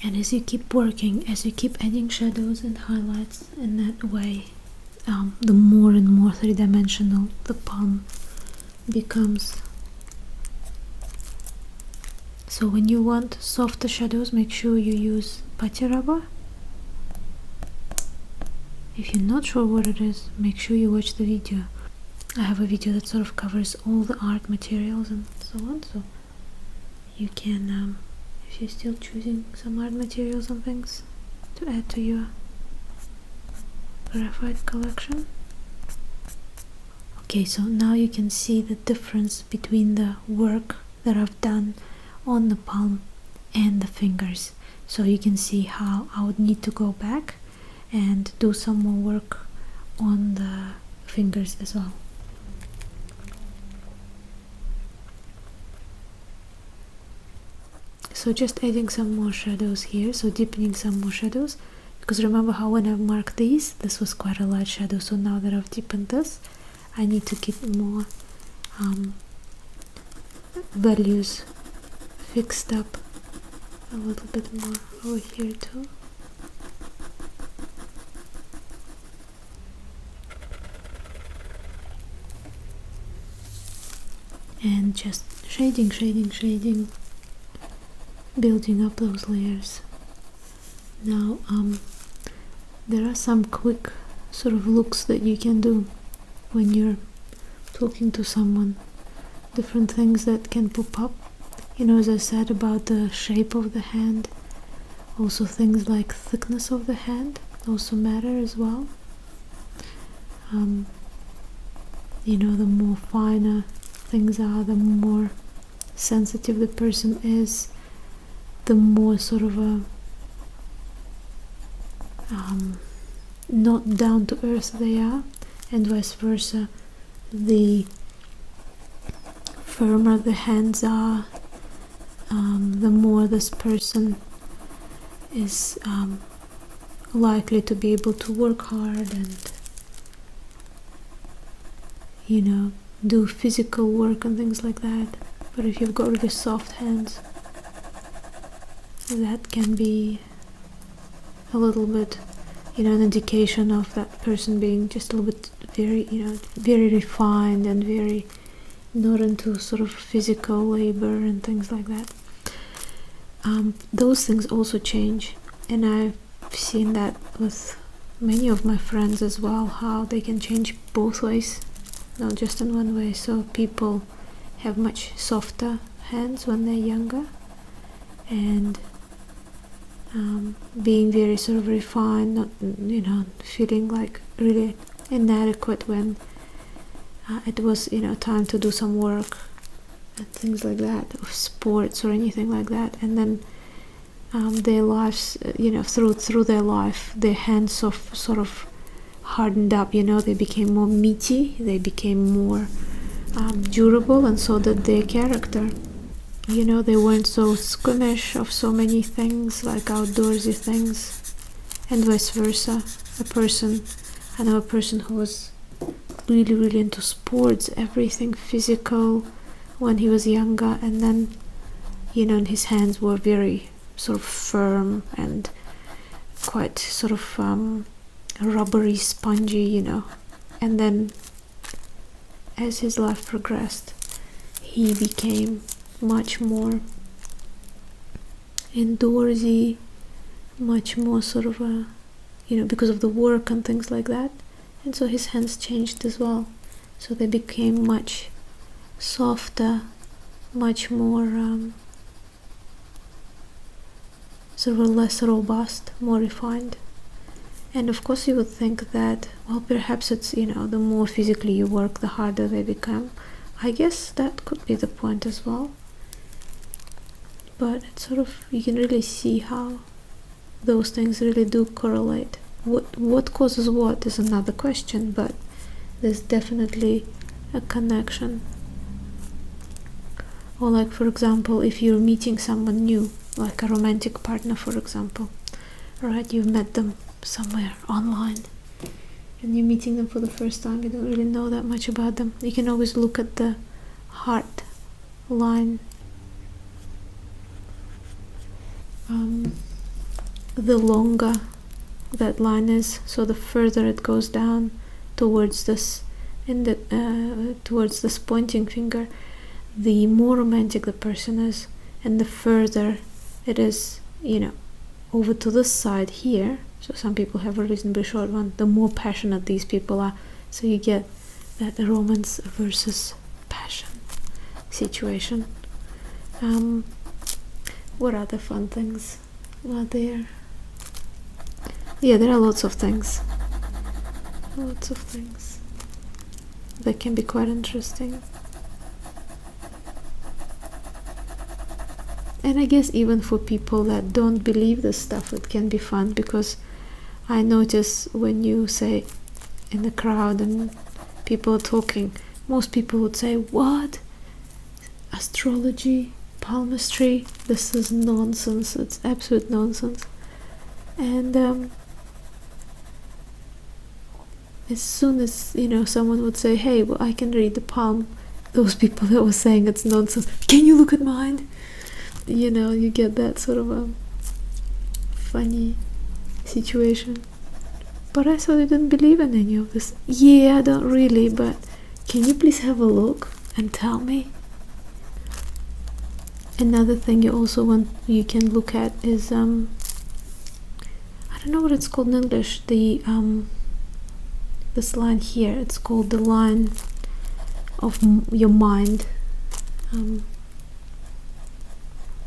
S1: And as you keep working, as you keep adding shadows and highlights in that way, the more and more three-dimensional the palm becomes. So when you want softer shadows, make sure you use putty rubber. If you're not sure what it is, make sure you watch the video. I have a video that sort of covers all the art materials and so on, so you can if you're still choosing some art materials and things to add to your graphite collection. Okay, so now you can see the difference between the work that I've done on the palm and the fingers. So you can see how I would need to go back and do some more work on the fingers as well. So just adding some more shadows here, so deepening some more shadows, because remember how when I marked these, this was quite a light shadow, so now that I've deepened this, I need to keep more values fixed up a little bit more over here too. And just shading, shading, shading, building up those layers. Now there are some quick sort of looks that you can do when you're talking to someone, different things that can pop up, you know, as I said about the shape of the hand. Also things like thickness of the hand also matter as well. You know, the more finer things are, the more sensitive the person is, the more sort of a not down to earth they are, and vice versa. The firmer the hands are, the more this person is likely to be able to work hard and, you know, do physical work and things like that. But if you've got really soft hands, that can be a little bit, you know, an indication of that person being just a little bit very, you know, very refined and very not into sort of physical labor and things like that. Those things also change, and I've seen that with many of my friends as well, how they can change both ways, not just in one way. So people have much softer hands when they're younger, and being very sort of refined, not, you know, feeling like really inadequate when it was, you know, time to do some work and things like that, or sports or anything like that. And then their lives, you know, through their life, their hands sort of hardened up, you know, they became more meaty, they became more durable, and so did their character. You know, they weren't so squeamish of so many things, like outdoorsy things, and vice versa. I know a person who was really, really into sports, everything physical when he was younger, and then, you know, his hands were very sort of firm and quite sort of rubbery, spongy, you know. And then as his life progressed, he became much more indoorsy, much more sort of a, you know, because of the work and things like that. And so his hands changed as well. So they became much softer, much more sort of less robust, more refined. And of course you would think that, well, perhaps it's, you know, the more physically you work, the harder they become. I guess that could be the point as well. But it's sort of, you can really see how those things really do correlate. What causes what is another question, but there's definitely a connection. Or like, for example, if you're meeting someone new, like a romantic partner, for example, right? You've met them somewhere online and you're meeting them for the first time, you don't really know that much about them. You can always look at the heart line. The longer that line is, so the further it goes down towards this, towards this pointing finger, the more romantic the person is, and the further it is, you know, over to this side here. So some people have a reasonably short one, the more passionate these people are. So you get that romance versus passion situation. What other fun things are there? Yeah, there are lots of things. Lots of things that can be quite interesting. And I guess even for people that don't believe this stuff, it can be fun, because I notice when you say in the crowd and people are talking, most people would say, what? Astrology? Palmistry? This is nonsense. It's absolute nonsense. And as soon as, you know, someone would say, hey, well, I can read the palm, those people that were saying it's nonsense, can you look at mine? You know, you get that sort of a funny situation. But I thought you didn't believe in any of this. Yeah, I don't really, but can you please have a look and tell me? Another thing you can look at is I don't know what it's called in English. This line here, it's called the line of your mind,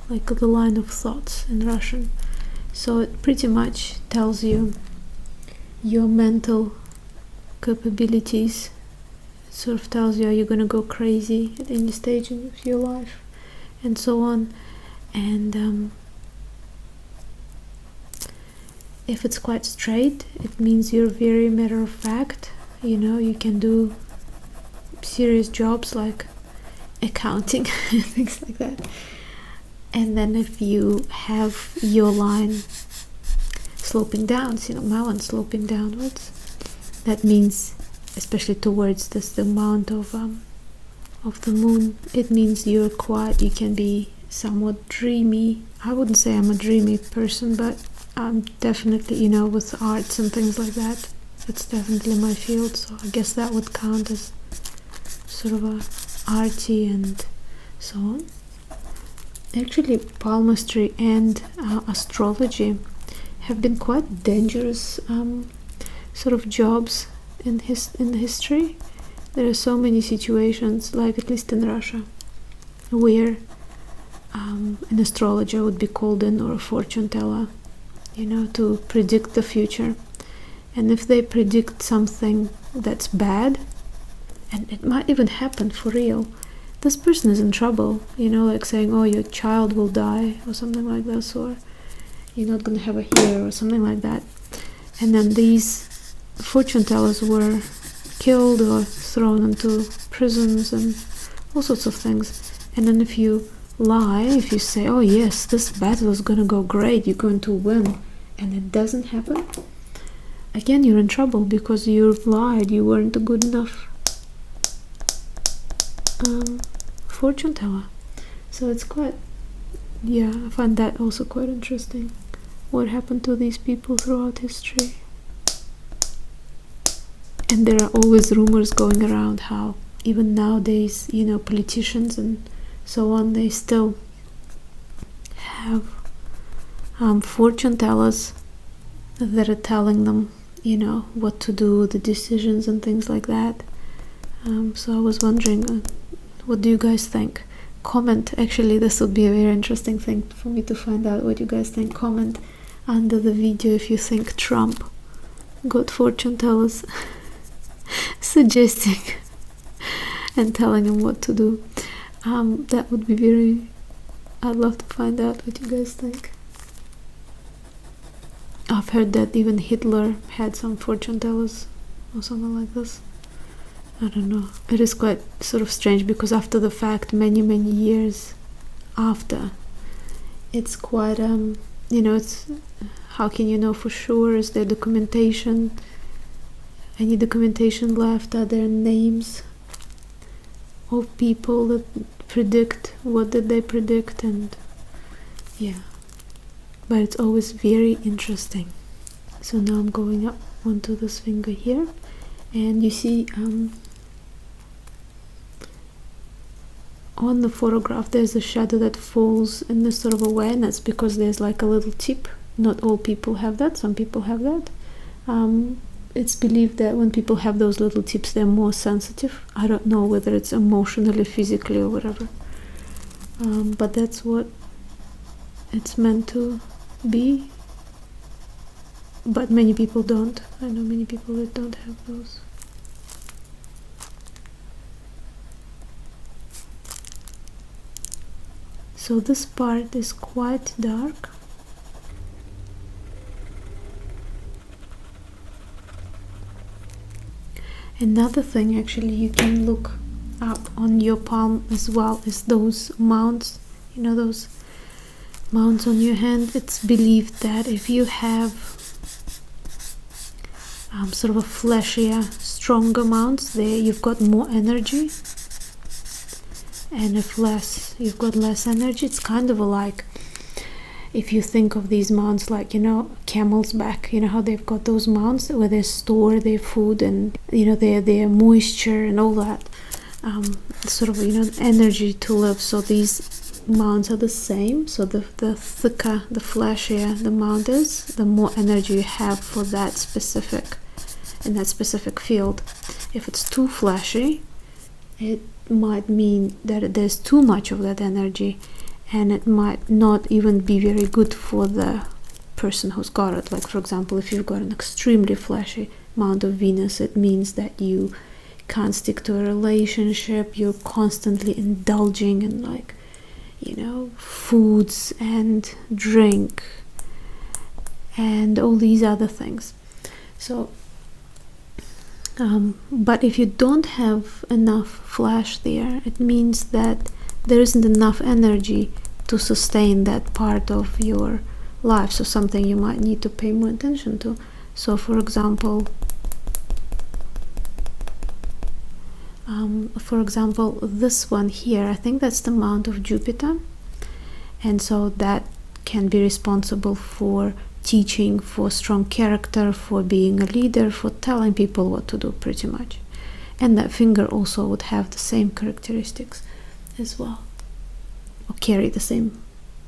S1: like the line of thoughts in Russian. So it pretty much tells you your mental capabilities. It sort of tells you, are you gonna go crazy at any stage of your life, and so on. And if it's quite straight, it means you're very matter of fact. You know, you can do serious jobs like accounting and things like that. And then if you have your line sloping down, so, you know, my one's sloping downwards, that means, especially towards the mount of the moon, it means you can be somewhat dreamy. I wouldn't say I'm a dreamy person, but I'm definitely, you know, with arts and things like that, it's definitely my field, so I guess that would count as sort of a arty and so on. Actually, palmistry and astrology have been quite dangerous sort of jobs in history. There are so many situations, like at least in Russia, where an astrologer would be called in, or a fortune teller, you know, to predict the future. And if they predict something that's bad, and it might even happen for real, this person is in trouble, you know, like saying, oh, your child will die or something like this, or you're not going to have a hair or something like that. And then these fortune tellers were killed or thrown into prisons and all sorts of things. And then if you lie, if you say, oh yes, this battle is going to go great, you're going to win, and it doesn't happen, again, you're in trouble because you lied, you weren't good enough fortune teller. So it's quite, yeah, I find that also quite interesting, what happened to these people throughout history. And there are always rumors going around how even nowadays, you know, politicians and so on, they still have fortune tellers that are telling them, you know, what to do, the decisions and things like that. So I was wondering, what do you guys think? Comment. Actually, this would be a very interesting thing for me to find out what you guys think. Comment under the video if you think Trump got fortune tellers suggesting and telling him what to do. That would be very, I'd love to find out what you guys think. I've heard that even Hitler had some fortune tellers or something like this. I don't know. It is quite sort of strange because after the fact, many years after, it's quite you know, it's, how can you know for sure? Is there documentation? Any documentation left? Are there names of people that predict what did they predict? And yeah, but it's always very interesting. So now I'm going up onto this finger here, and you see on the photograph there's a shadow that falls in this sort of a way, and that's because there's like a little tip. Not all people have that, some people have that. It's believed that when people have those little tips, they're more sensitive. I don't know whether it's emotionally, physically, or whatever, but that's what it's meant to be. But many people don't. I know many people that don't have those. So this part is quite dark. Another thing actually you can look up on your palm as well is those mounds, you know, those mounds on your hand. It's believed that if you have sort of a fleshier, stronger mounds, there you've got more energy, and if less, you've got less energy. It's kind of like, if you think of these mounds like, you know, camel's back, you know how they've got those mounds where they store their food and, you know, their moisture and all that sort of, you know, energy to live. So these mounds are the same. So the thicker, the flashier the mount is, the more energy you have for that specific, in that specific field. If it's too flashy, it might mean that there's too much of that energy, and it might not even be very good for the person who's got it. Like, for example, if you've got an extremely flashy mount of Venus, it means that you can't stick to a relationship, you're constantly indulging in, like, you know, foods and drink and all these other things. So but if you don't have enough flash there, it means that there isn't enough energy to sustain that part of your life. So something you might need to pay more attention to. So for example, this one here, I think that's the mount of Jupiter, and so that can be responsible for teaching, for strong character, for being a leader, for telling people what to do, pretty much. And that finger also would have the same characteristics as well, or carry the same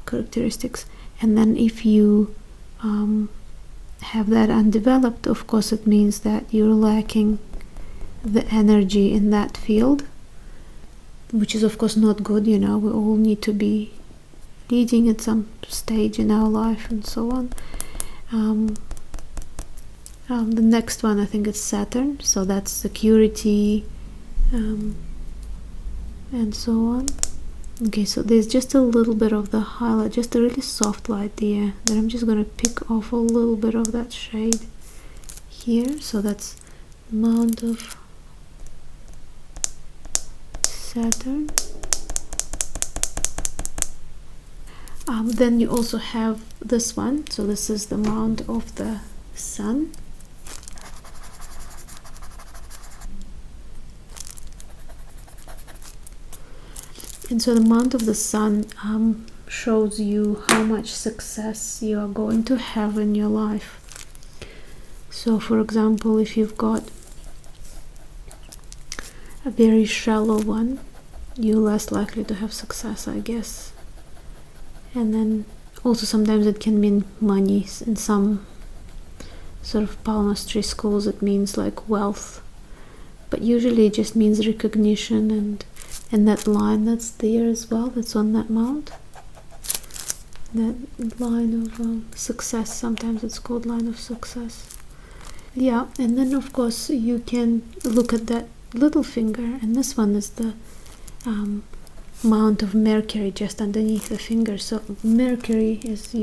S1: characteristics. And then if you have that undeveloped, of course it means that you're lacking the energy in that field, which is of course not good. You know, we all need to be leading at some stage in our life and so on. The next one, I think it's Saturn, so that's security, and so on. Okay, so there's just a little bit of the highlight, just a really soft light there, that I'm just going to pick off a little bit of that shade here. So that's the mount of Saturn. Then you also have this one, so this is the mount of the Sun. And so the mount of the Sun shows you how much success you are going to have in your life. So for example, if you've got a very shallow one, you're less likely to have success, I guess. And then also sometimes it can mean money. In some sort of palmistry schools it means like wealth, but usually it just means recognition. And that line that's there as well, that's on that mount, that line of success, sometimes it's called line of success. Yeah, and then of course you can look at that little finger, and this one is the mount of Mercury just underneath the finger. So Mercury, as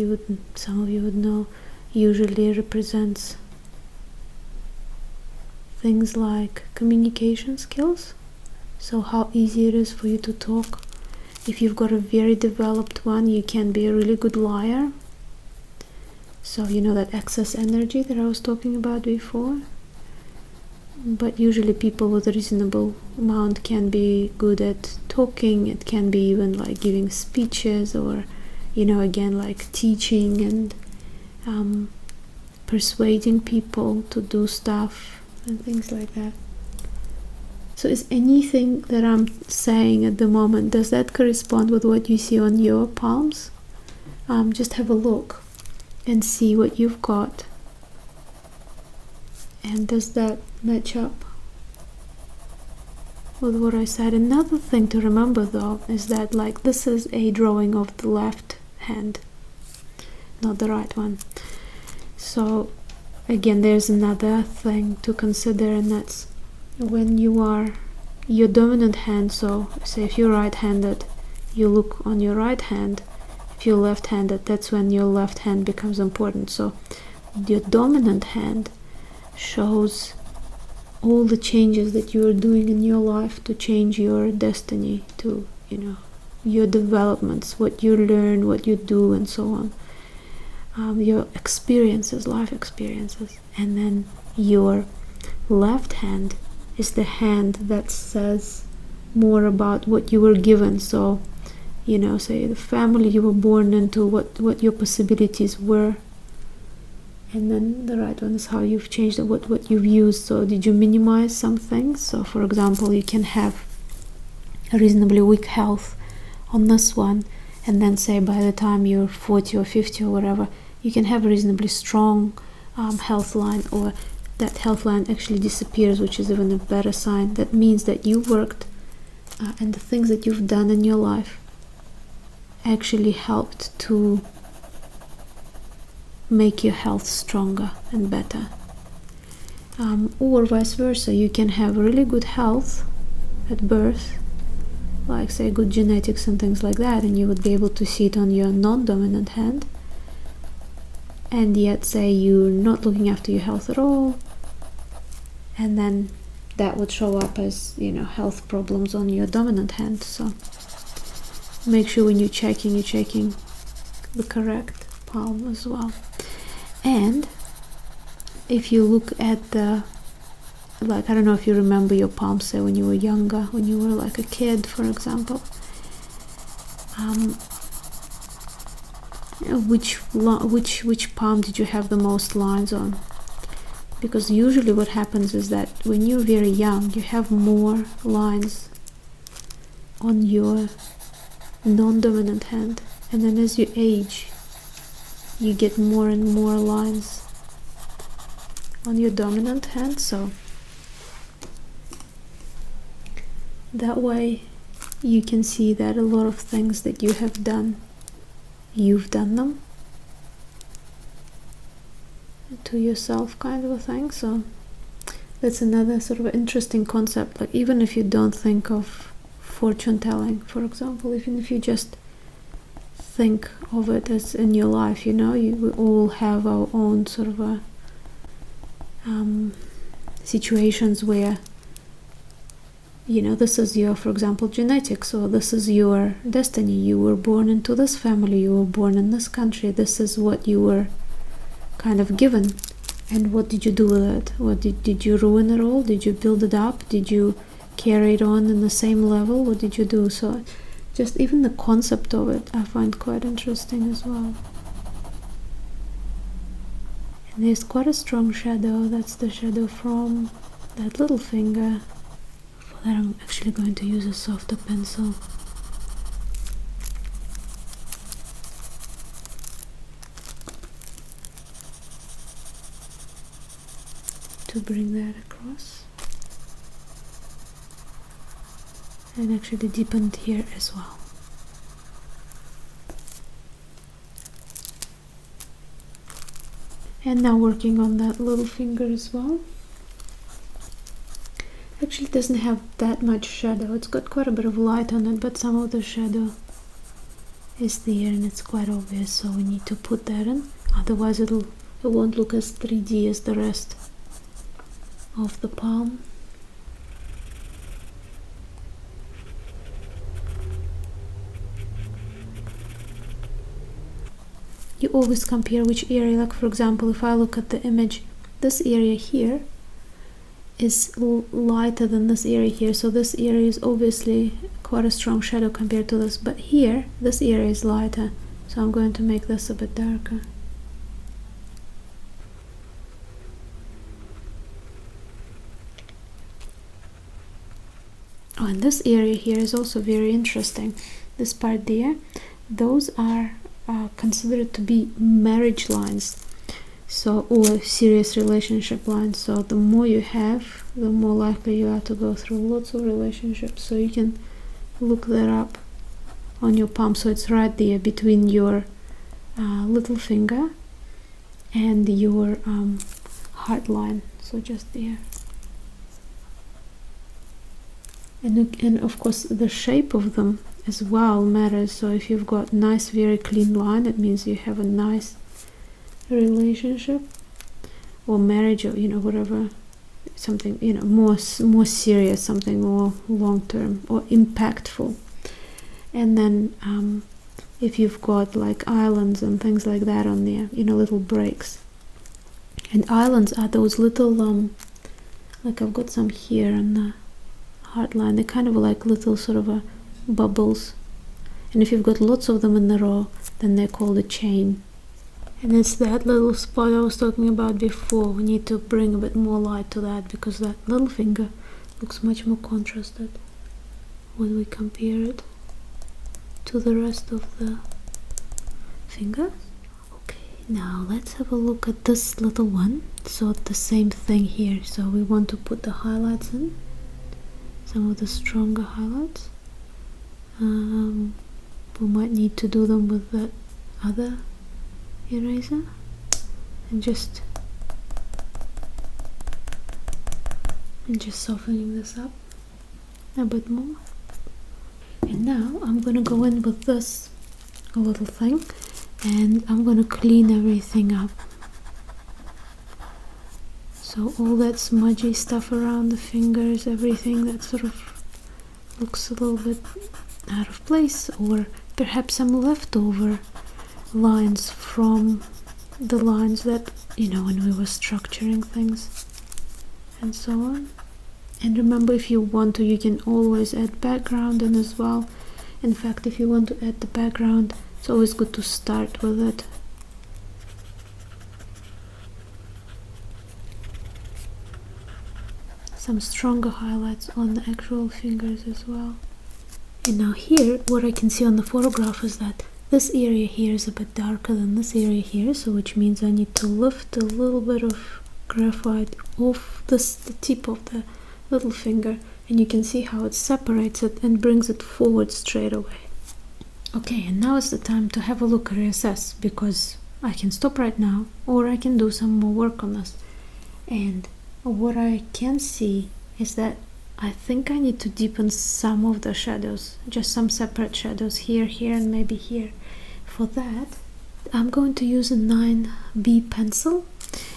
S1: some of you would know, usually represents things like communication skills. So how easy it is for you to talk. If you've got a very developed one, you can be a really good liar. So you know that excess energy that I was talking about before. But usually people with a reasonable amount can be good at talking. It can be even like giving speeches, or, you know, again, like teaching and persuading people to do stuff and things like that. So is anything that I'm saying at the moment, does that correspond with what you see on your palms? Just have a look and see what you've got. And does that match up with what I said? Another thing to remember though is that, like, this is a drawing of the left hand, not the right one. So again, there's another thing to consider, and that's when you are your dominant hand. So say if you're right-handed, you look on your right hand. If you're left-handed, that's when your left hand becomes important. So your dominant hand shows all the changes that you are doing in your life to change your destiny, to, you know, your developments, what you learn, what you do, and so on. Your experiences, life experiences. And then your left hand is the hand that says more about what you were given. So, you know, say the family you were born into, what your possibilities were. And then the right one is how you've changed it, what you've used. So did you minimize some things? So for example, you can have a reasonably weak health on this one, and then say by the time you're 40 or 50 or whatever, you can have a reasonably strong health line, or that health line actually disappears, which is even a better sign. That means that you worked and the things that you've done in your life actually helped to make your health stronger and better. Or vice versa, you can have really good health at birth, like say good genetics and things like that, and you would be able to see it on your non-dominant hand, and yet say you're not looking after your health at all, and then that would show up as, you know, health problems on your dominant hand. So make sure when you're checking the correct palm as well. And if you look at the, like, I don't know if you remember your palm, say when you were younger, when you were like a kid, for example, which palm did you have the most lines on? Because usually what happens is that when you're very young, you have more lines on your non-dominant hand, and then as you age, you get more and more lines on your dominant hand. So that way you can see that a lot of things that you have done, you've done them to yourself, kind of a thing. So that's another sort of interesting concept. Like, even if you don't think of fortune telling, for example, even if you just think of it as in your life, you know, we all have our own sort of situations where, you know, this is your, for example, genetics, or this is your destiny. You were born into this family, you were born in this country, this is what you were kind of given. And what did you do with it? What did you ruin it all? Did you build it up? Did you carry it on in the same level? What did you do? So just even the concept of it I find quite interesting as well. And there's quite a strong shadow. That's the shadow from that little finger. For that I'm actually going to use a softer pencil. To bring that across. And actually deepened here as well. And now working on that little finger as well. Actually it doesn't have that much shadow. It's got quite a bit of light on it, but some of the shadow is there and it's quite obvious, so we need to put that in. Otherwise it won't look as 3D as the rest of the palm. You always compare which area, like for example, if I look at the image, this area here is lighter than this area here, so this area is obviously quite a strong shadow compared to this, but here, this area is lighter, so I'm going to make this a bit darker. Oh, and this area here is also very interesting. This part there, those are considered to be marriage lines, so, or serious relationship lines. So the more you have, the more likely you are to go through lots of relationships. So you can look that up on your palm. So it's right there between your little finger and your heart line, so just there. And of course the shape of them as well matters. So if you've got nice, very clean line, it means you have a nice relationship or marriage, or, you know, whatever, something, you know, more serious, something more long-term or impactful. And then if you've got like islands and things like that on there, you know, little breaks. And islands are those little like I've got some here on the heart line. They're kind of like little sort of bubbles, and if you've got lots of them in a row, then they're called a chain. And it's that little spot I was talking about before. We need to bring a bit more light to that, because that little finger looks much more contrasted when we compare it. to the rest of the finger. Okay, now let's have a look at this little one. So the same thing here, so we want to put the highlights in, some of the stronger highlights. We might need to do them with that other eraser, and just softening this up a bit more. And now I'm gonna go in with this little thing, and I'm gonna clean everything up. So all that smudgy stuff around the fingers, everything that sort of looks a little bit out of place, or perhaps some leftover lines from the lines that, you know, when we were structuring things and so on. And remember, if you want to, you can always add background in as well. In fact, if you want to add the background, it's always good to start with it. Some stronger highlights on the actual fingers as well. And now here, what I can see on the photograph is that this area here is a bit darker than this area here, so which means I need to lift a little bit of graphite off the tip of the little finger, and you can see how it separates it and brings it forward straight away. Okay, and now is the time to have a look and reassess, because I can stop right now or I can do some more work on this. And what I can see is that I think I need to deepen some of the shadows, just some separate shadows here, here, and maybe here. For that, I'm going to use a 9B pencil,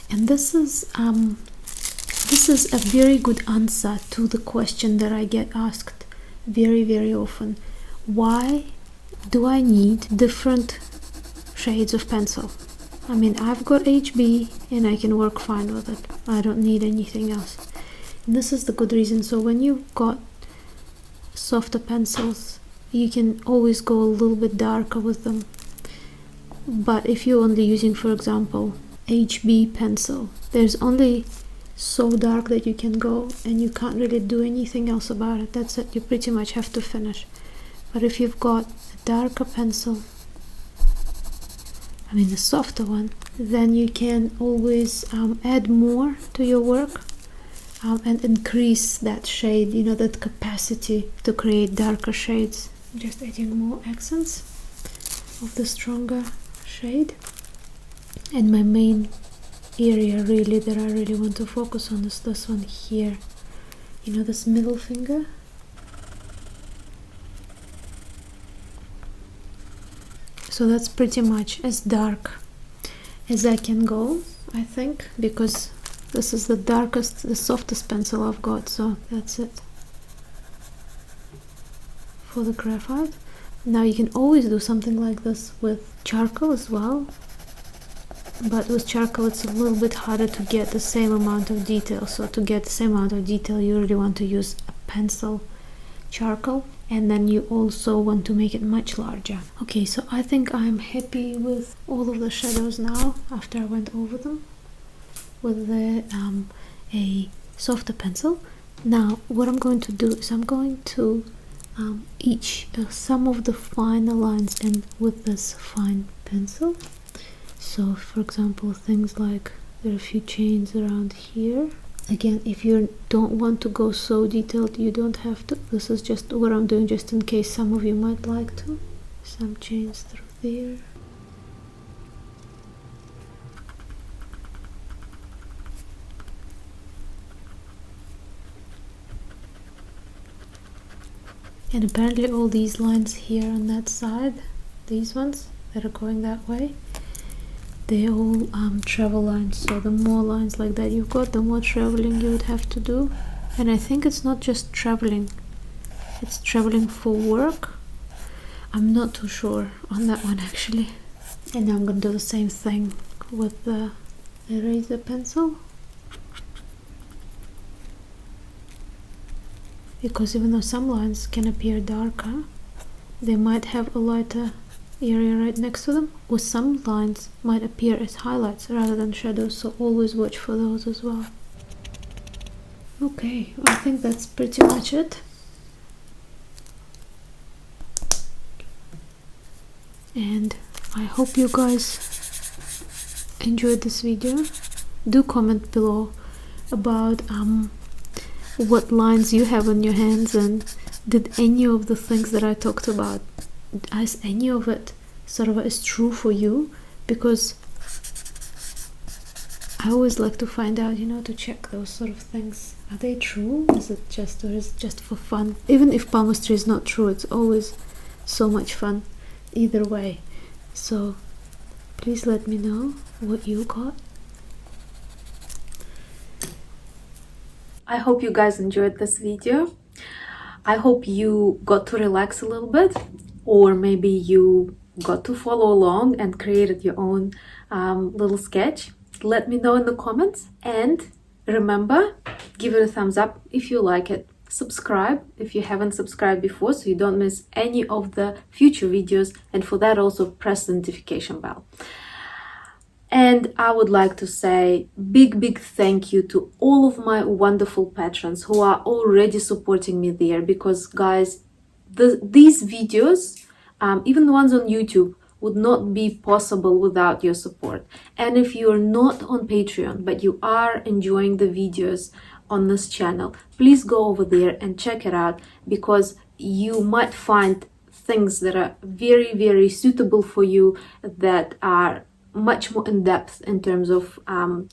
S1: and this is a very good answer to the question that I get asked very, very often. Why do I need different shades of pencil? I mean, I've got HB and I can work fine with it. I don't need anything else. And this is the good reason. So when you've got softer pencils, you can always go a little bit darker with them. But if you're only using, for example, HB pencil, there's only so dark that you can go, and you can't really do anything else about it. That's it. You pretty much have to finish. But if you've got a darker pencil, I mean a softer one, then you can always add more to your work and increase that shade, you know, that capacity to create darker shades. Just adding more accents of the stronger shade. And my main area really that I really want to focus on is this one here, you know, this middle finger. So that's pretty much as dark as I can go, I think, because this is the darkest, the softest pencil I've got, so that's it for the graphite. Now you can always do something like this with charcoal as well, but with charcoal it's a little bit harder to get the same amount of detail. So to get the same amount of detail, you really want to use a pencil charcoal, and then you also want to make it much larger. Okay, so I think I'm happy with all of the shadows now after I went over them with a softer pencil. Now what I'm going to do is I'm going to etch some of the finer lines in with this fine pencil. So for example, things like there are a few chains around here. Again, if you don't want to go so detailed, you don't have to. This is just what I'm doing just in case some of you might like to. Some chains through there. And apparently all these lines here on that side, these ones that are going that way, they're all travel lines. So the more lines like that you've got, the more traveling you would have to do. And I think it's not just traveling, it's traveling for work. I'm not too sure on that one actually. And now I'm going to do the same thing with the eraser pencil, because even though some lines can appear darker, they might have a lighter area right next to them, or some lines might appear as highlights rather than shadows, so always watch for those as well. Okay, I think that's pretty much it. And I hope you guys enjoyed this video. Do comment below about what lines you have on your hands, and did any of the things that I talked about, is any of it sort of is true for you? Because I always like to find out, you know, to check those sort of things. Are they true? Is it just, or is it just for fun? Even if palmistry is not true, it's always so much fun either way. So please let me know what you got. I hope you guys enjoyed this video. I hope you got to relax a little bit, or maybe you got to follow along and created your own little sketch. Let me know in the comments, and remember, give it a thumbs up if you like it. Subscribe if you haven't subscribed before, so you don't miss any of the future videos, and for that also press the notification bell. And I would like to say big thank you to all of my wonderful patrons who are already supporting me there, because guys, these videos, even the ones on YouTube, would not be possible without your support. And if you're not on Patreon but you are enjoying the videos on this channel, please go over there and check it out, because you might find things that are very suitable for you, that are much more in depth in terms of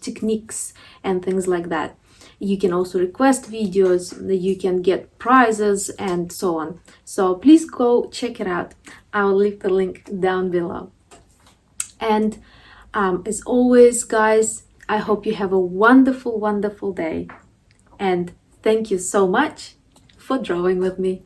S1: techniques and things like that. You can also request videos, that you can get prizes and so on. So please go check it out. I'll leave the link down below. And as always, guys, I hope you have a wonderful day. And thank you so much for drawing with me.